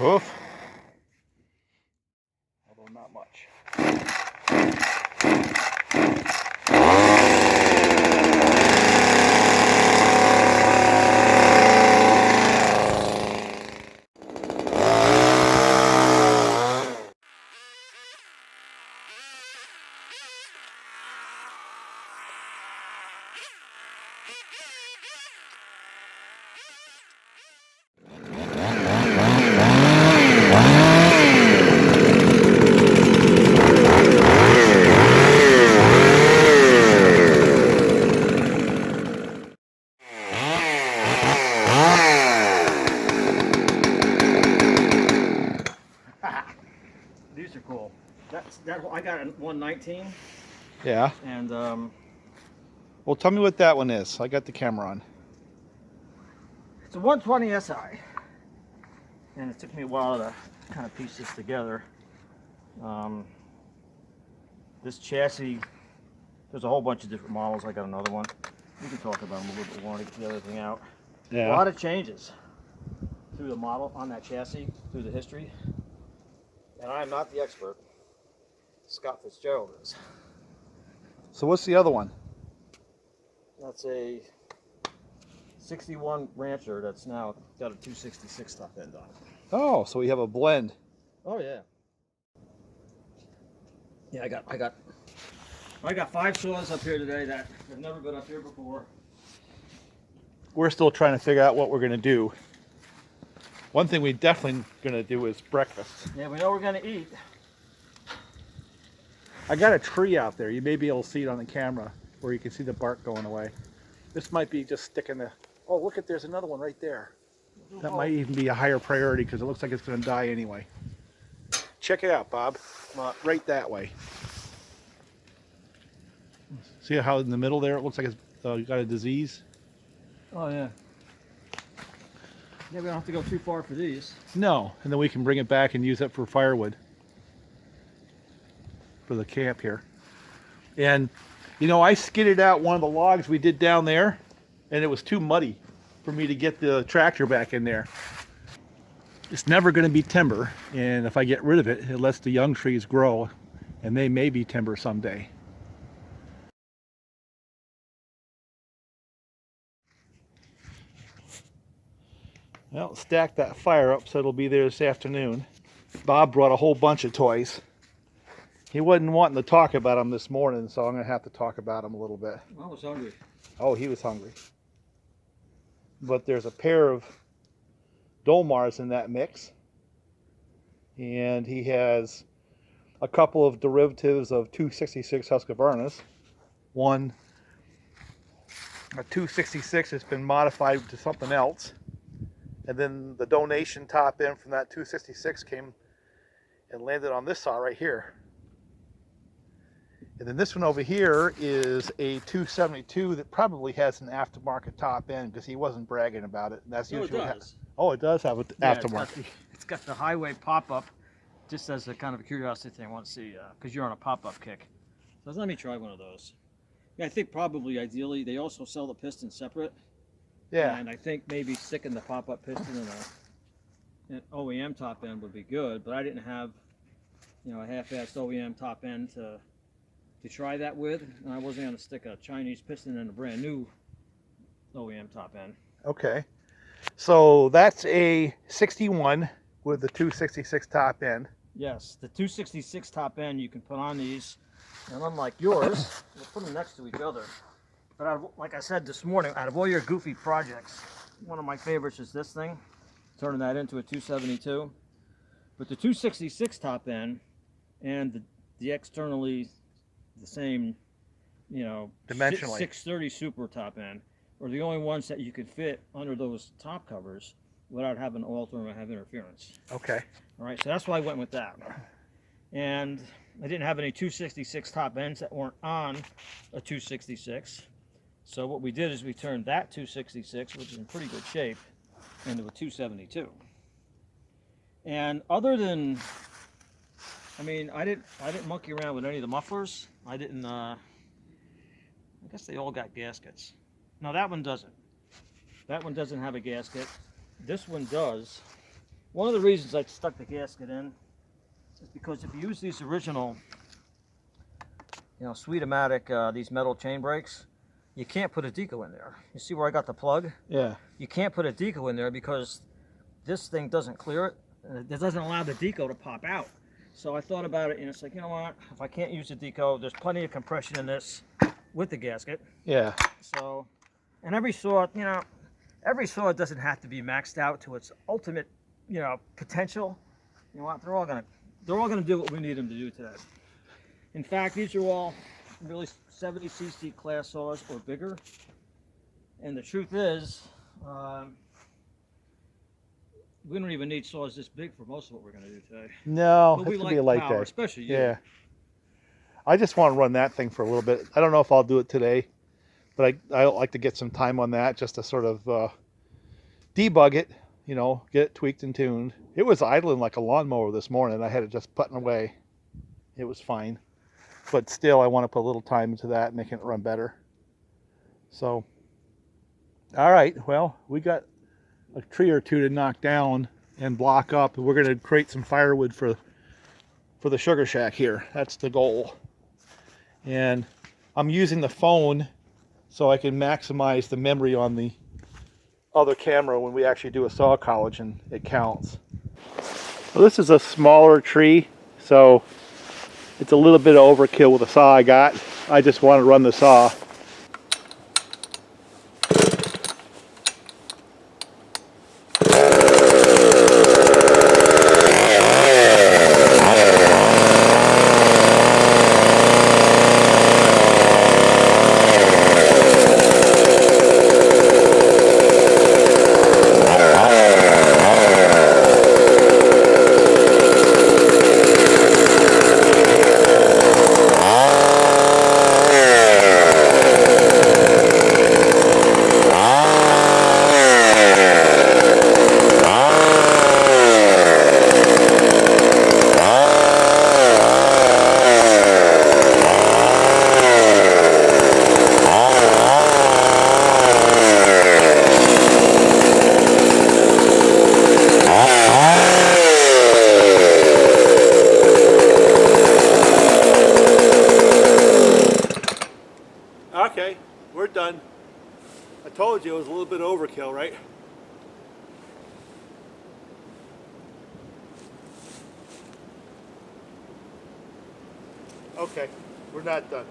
Hoof. Although not much. These are cool. That I got a 119. Yeah. And Well, tell me what that one is. I got the camera on. it's a 120 SI, and it took me a while to kind of piece this together. This chassis, there's a whole bunch of different models. I got another one. We can talk about them a little bit more to get the other thing out. Yeah. A lot of changes through the model on that chassis, through the history. And I'm not the expert. Scott Fitzgerald is. So what's the other one? That's a 61 Rancher that's now got a 266 top end on it. Oh, so we have a blend. Oh yeah. Yeah, I got 5 saws up here today that have never been up here before. We're still trying to figure out what we're going to do. One thing we definitely going to do is breakfast. Yeah, we know we're gonna eat. I got a tree out there. You may be able to see it on the camera where you can see the bark going away. This might be just sticking the... Oh, look at, there's another one right there. That might even be a higher priority because it looks like it's going to die anyway. Check it out, Bob. Right that way. See how in the middle there it looks like it's got a disease? Oh yeah. Yeah, we don't have to go too far for these. No, and then we can bring it back and use it for firewood for the camp here. And you know, I skidded out one of the logs we did down there, and it was too muddy for me to get the tractor back in there. It's never going to be timber, and if I get rid of it, it lets the young trees grow, and they may be timber someday. Well, stack that fire up so it'll be there this afternoon. Bob brought a whole bunch of toys. He wasn't wanting to talk about them this morning, so I'm going to have to talk about them a little bit. I was hungry. Oh, he was hungry. But there's a pair of Dolmars in that mix. And he has a couple of derivatives of 266 Husqvarnas. One, a 266 has been modified to something else. And then the donation top end from that 266 came and landed on this saw right here. And then this one over here is a 272 that probably has an aftermarket top end because he wasn't bragging about it. And that's usually it does. Oh, it does have an aftermarket. It's got the highway pop-up, just as a kind of a curiosity thing I want to see, because you're on a pop-up kick. So let me try one of those. Yeah, I think probably ideally they also sell the piston separate. Yeah. And I think maybe sticking the pop-up piston in an OEM top end would be good, but I didn't have, you know, a half-assed OEM top end to try that with, and I wasn't going to stick a Chinese piston in a brand new OEM top end. Okay. So that's a 61 with the 266 top end. Yes, the 266 top end you can put on these, and unlike yours, we'll put them next to each other. But like I said this morning, out of all your goofy projects, one of my favorites is this thing, turning that into a 272. But the 266 top end and the externally the same, you know, dimensionally 630 Super top end are the only ones that you could fit under those top covers without having to alter them or have interference. Okay. All right, so that's why I went with that. And I didn't have any 266 top ends that weren't on a 266. So what we did is we turned that 266, which is in pretty good shape, into a 272. And other than, I mean, I didn't monkey around with any of the mufflers. I didn't. I guess they all got gaskets. No, that one doesn't. That one doesn't have a gasket. This one does. One of the reasons I stuck the gasket in is because if you use these original, Sweetomatic, these metal chain brakes, you can't put a deco in there. You see where I got the plug? Yeah. You can't put a deco in there because this thing doesn't clear it. And it doesn't allow the deco to pop out. So I thought about it, and it's like, you know what? If I can't use the deco, there's plenty of compression in this with the gasket. Yeah. So, and every saw, every saw doesn't have to be maxed out to its ultimate, potential. You know what? They're all gonna do what we need them to do today. In fact, these are all really 70cc class saws or bigger. And the truth is, we don't even need saws this big for most of what we're going to do today. No, But it's we gonna like be a light power, day. especially you. Yeah. I just want to run that thing for a little bit. I don't know if I'll do it today, but I like to get some time on that just to sort of debug it, get it tweaked and tuned. It was idling like a lawnmower this morning. I had it just putting away. It was fine. But still, I want to put a little time into that, making it run better. So, all right. Well, we got a tree or two to knock down and block up. We're going to create some firewood for the sugar shack here. That's the goal. And I'm using the phone so I can maximize the memory on the other camera when we actually do a saw college and it counts. Well, this is a smaller tree, so it's a little bit of overkill with the saw I got. I just want to run the saw. Okay, we're done. I told you it was a little bit overkill, right? Okay, we're not done.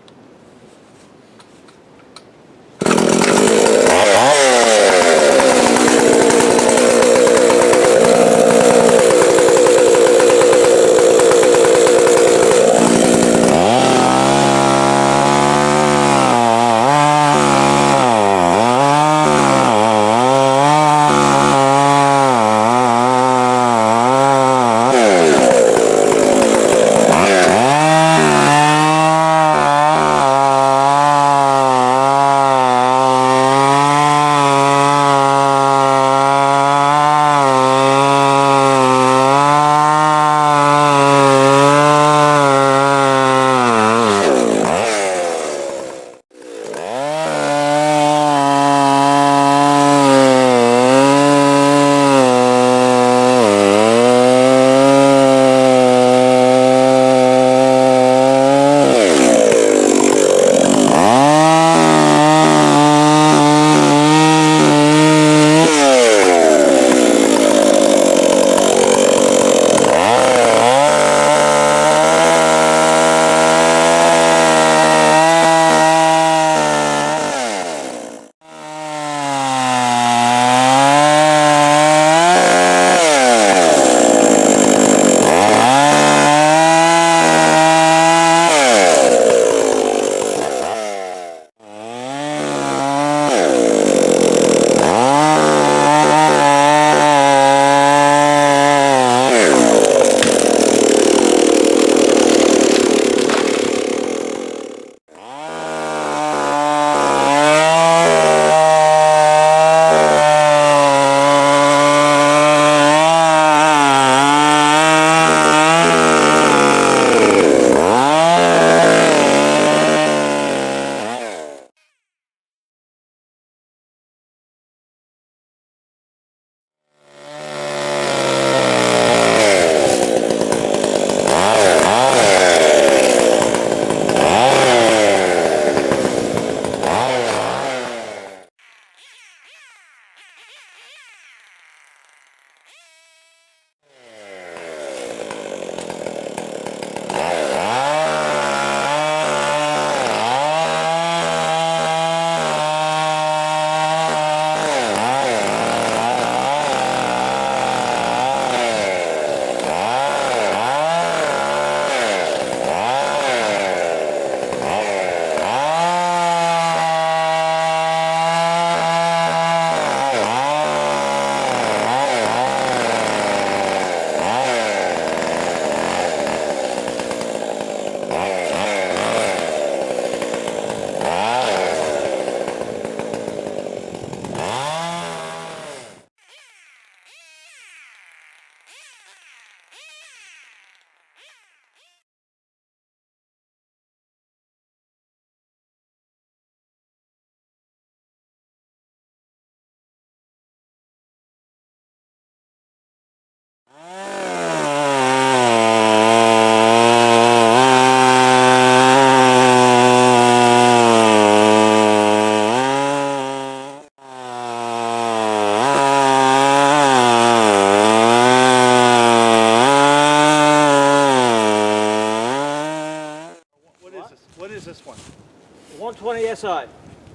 SI.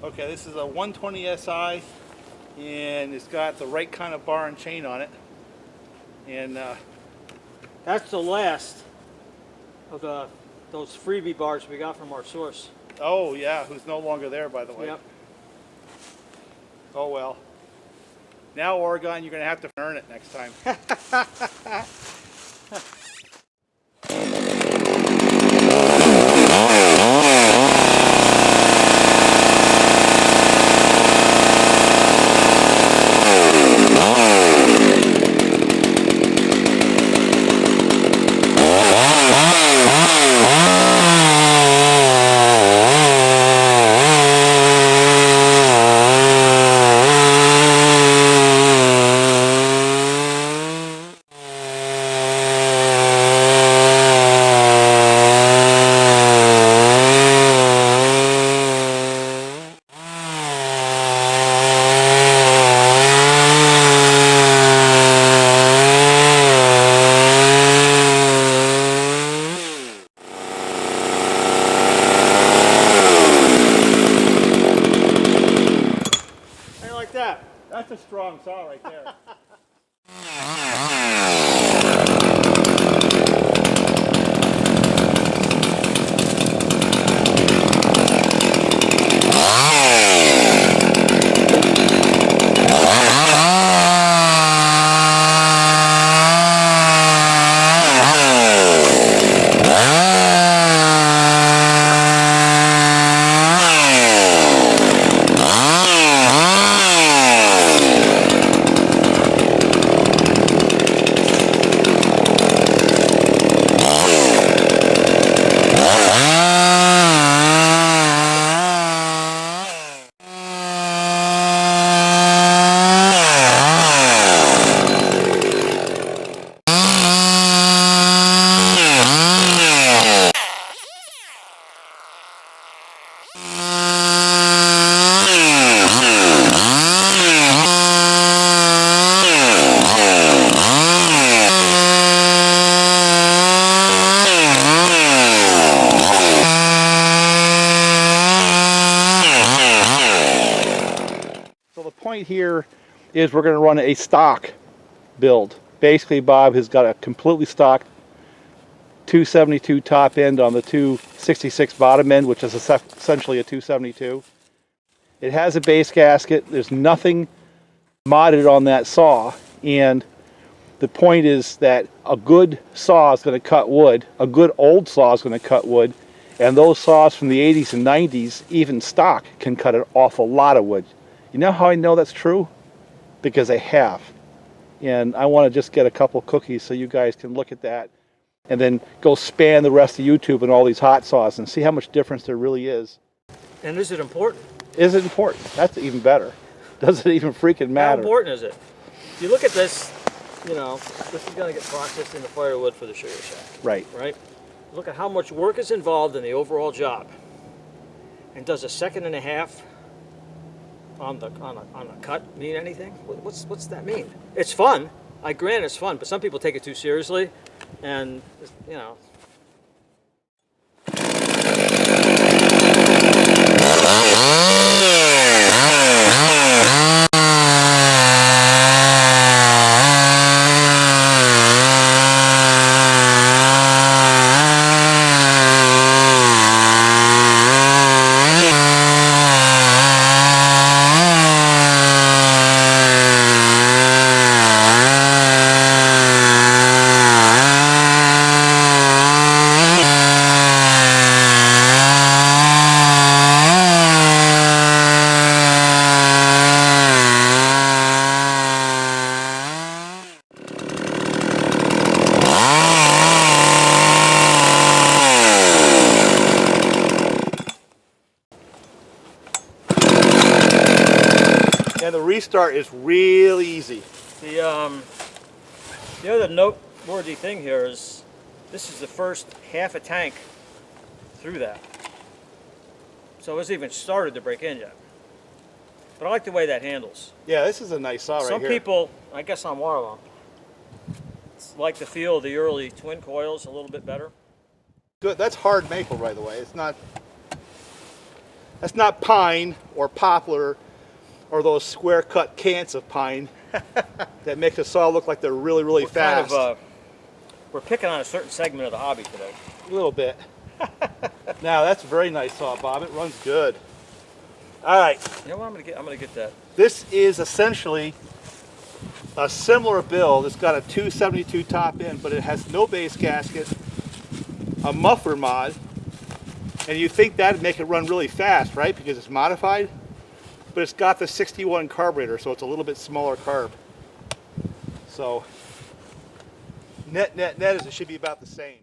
Okay, this is a 120 SI, and it's got the right kind of bar and chain on it. And That's the last of those freebie bars we got from our source. oh yeah, who's no longer there, by the way. Yep. Oh well. Now Oregon, you're gonna have to earn it next time. That's a strong saw right there. Point here is we're going to run a stock build. Basically, Bob has got a completely stock 272 top end on the 266 bottom end, which is essentially a 272. It has a base gasket. There's nothing modded on that saw, and the point is that a good saw is going to cut wood. A good old saw is going to cut wood, and those saws from the 80s and 90s, even stock, can cut an awful lot of wood. You know how I know that's true? Because I have. And I want to just get a couple cookies so you guys can look at that and then go span the rest of YouTube and all these hot saws and see how much difference there really is. And is it important? Is it important? That's even better. Does it even freaking matter? How important is it? If you look at this, you know, this is going to get processed into firewood for the sugar shack. Right. Right? Look at how much work is involved in the overall job. And does a second and a half on a cut mean anything? What's that mean? It's fun. I grant it's fun, but some people take it too seriously, and you know. And the restart is really easy. The other noteworthy thing here is this is the first half a tank through that. So it hasn't even started to break in yet. But I like the way that handles. Yeah, this is a nice saw right here. Some people, I guess I'm one of them, like the feel of the early twin coils a little bit better. Good. That's hard maple, by the way. It's not. That's not pine or poplar or those square cut cans of pine that make the saw look like they're really, really fast. We're picking on a certain segment of the hobby today. A little bit. Now that's a very nice saw, Bob. It runs good. All right. You know what? I'm gonna get that. This is essentially a similar build. It's got a 272 top end, but it has no base gasket, a muffler mod, and you think that'd make it run really fast, right? Because it's modified, but it's got the 61 carburetor, so it's a little bit smaller carb. So net is it should be about the same.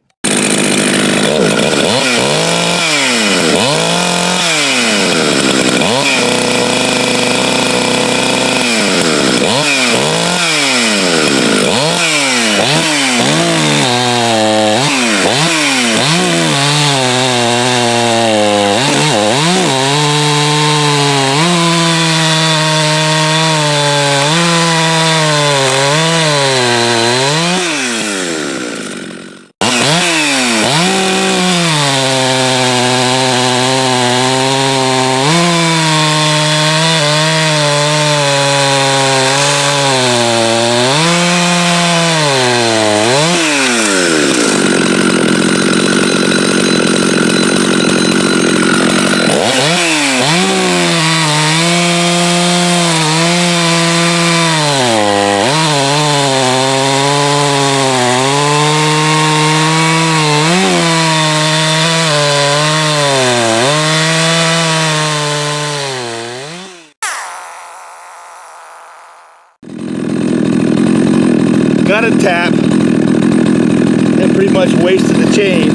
Got a tap and pretty much wasted the chain.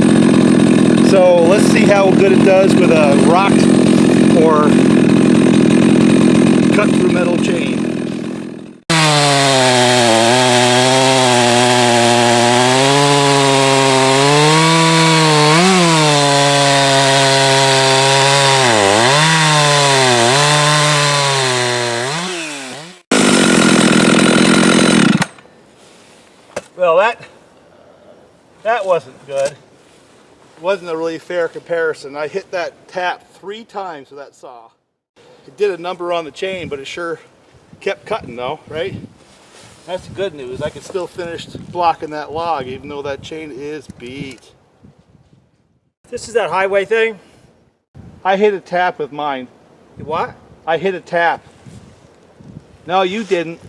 So let's see how good it does with a rocked or cut through metal chain. Well, that wasn't good. It wasn't a really fair comparison. I hit that tap 3 times with that saw. It did a number on the chain, but it sure kept cutting though, right? That's the good news. I could still finish blocking that log even though that chain is beat. This is that highway thing? I hit a tap with mine. What? I hit a tap. No, you didn't.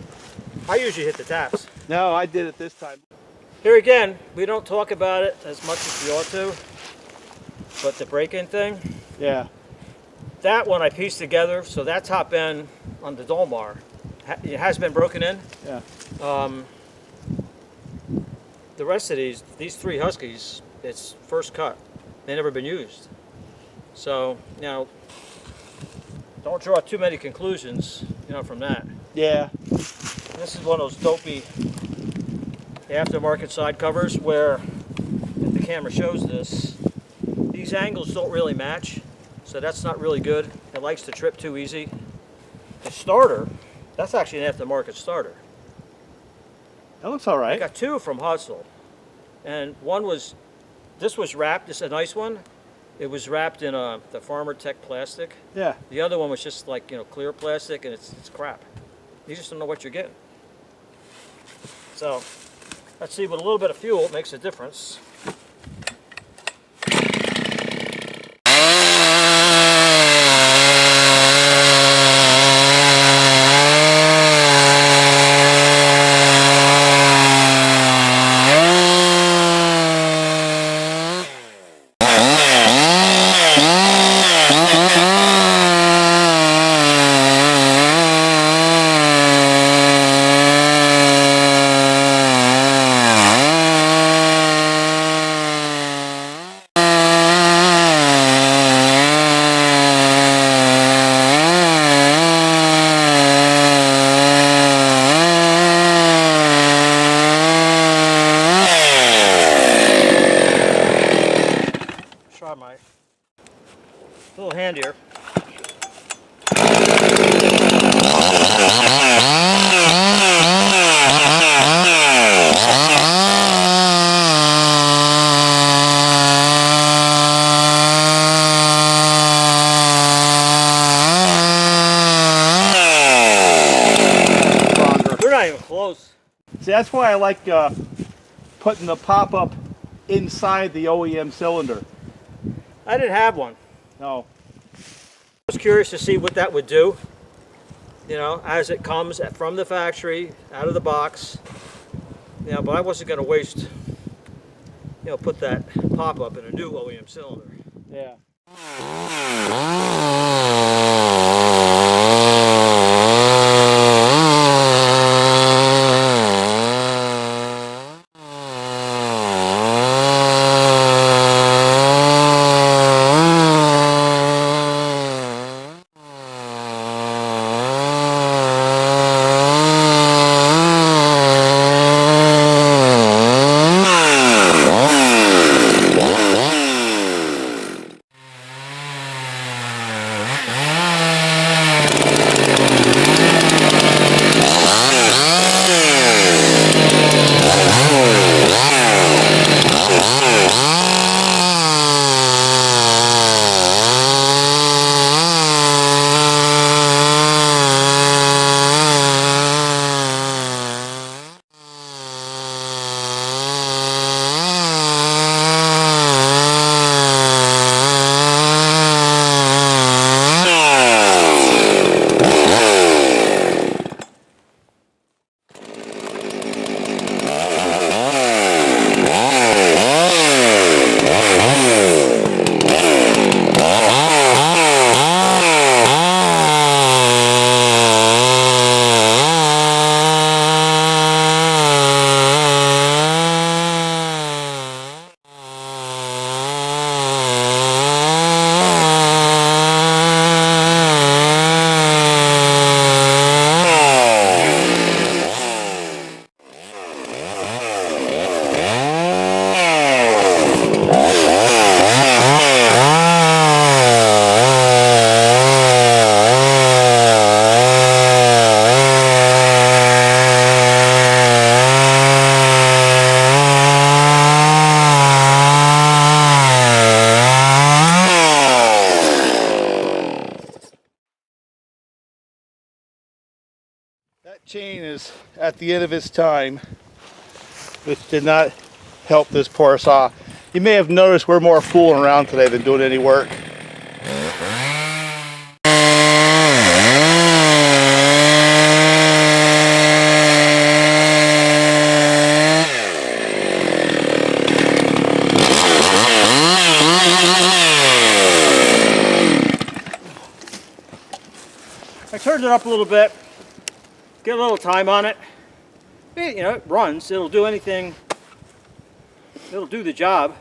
I usually hit the taps. No, I did it this time. Here again, we don't talk about it as much as we ought to, but the break-in thing, Yeah. that one I pieced together, so that top end on the Dolmar, it has been broken in. Yeah. The rest of these 3 Huskies, it's first cut. They've never been used. So, you know, don't draw too many conclusions, you know, from that. Yeah. This is one of those dopey aftermarket side covers where, if the camera shows this, these angles don't really match, so that's not really good. It likes to trip too easy. The starter, that's actually an aftermarket starter. That looks all I right. got 2 from Hustle, and this was wrapped, this is a nice one. It was wrapped in the Farmer Tech plastic. Yeah. The other one was just like, you know, clear plastic, and it's crap. You just don't know what you're getting. So, let's see, with a little bit of fuel, it makes a difference. Try my little handier. not even close. See, that's why I like putting the pop-up inside the OEM cylinder. I didn't have one. No. I was curious to see what that would do, you know, as it comes from the factory, out of the box. You know, but I wasn't going to waste, you know, put that pop-up in a new OEM cylinder. Yeah. That chain is at the end of its time, which did not help this poor saw. You may have noticed we're more fooling around today than doing any work. I turned it up a little bit, get a little time on it. You know, it runs, it'll do anything, it'll do the job.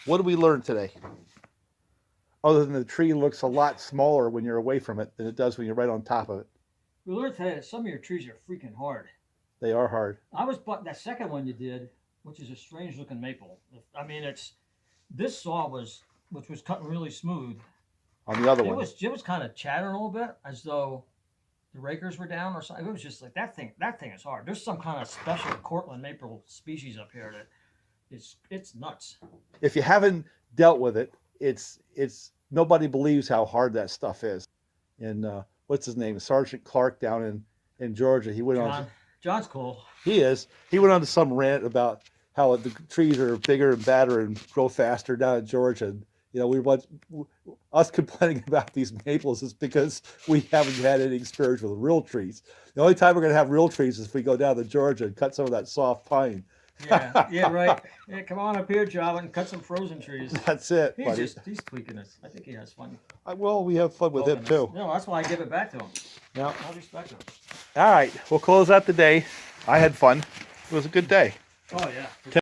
What did we learn today? Other than the tree looks a lot smaller when you're away from it than it does when you're right on top of it. We learned today that some of your trees are freaking hard. They are hard. I was but that second one you did, which is a strange looking maple. I mean, this saw which was cutting really smooth. On the other one, it was kind of chattering a little bit as though the rakers were down or something. It was just like that thing is hard. There's some kind of special Cortland maple species up here that it's nuts. if you haven't dealt with it, it's nobody believes how hard that stuff is. And what's his name? Sergeant Clark down in Georgia. He went on. John's cool. He is. He went on to some rant about how the trees are bigger and badder and grow faster down in Georgia. And, you know, us complaining about these maples is because we haven't had any experience with real trees. The only time we're going to have real trees is if we go down to Georgia and cut some of that soft pine. Yeah, right. Yeah, come on up here, Java, and cut some frozen trees. That's it, buddy. He's tweaking us. I think he has fun. Well, we have fun with him too. No, that's why I give it back to him. Yeah. I respect him. All right, we'll close out the day. I had fun. It was a good day. Oh yeah.